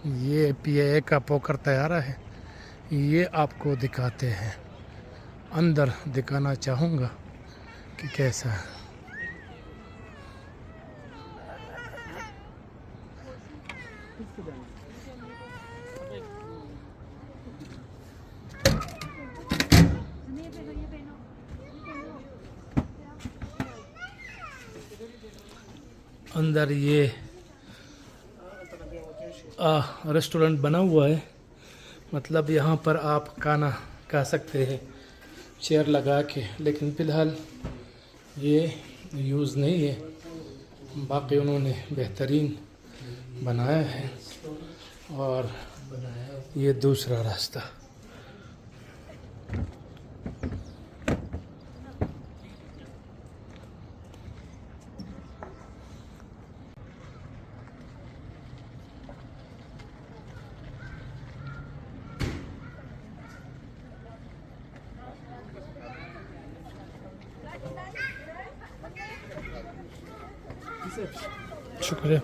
ये PIA का poker तैयार है, ये आपको दिखाते हैं। अंदर दिखाना चाहूँगा कि कैसा है। अंदर ये रेस्टोरेंट बना हुआ है, मतलब यहाँ पर आप खाना खा सकते हैं चेयर लगा के, लेकिन फ़िलहाल ये यूज़ नहीं है। बाकी उन्होंने बेहतरीन बनाया है। और ये दूसरा रास्ता, शुक्रिया।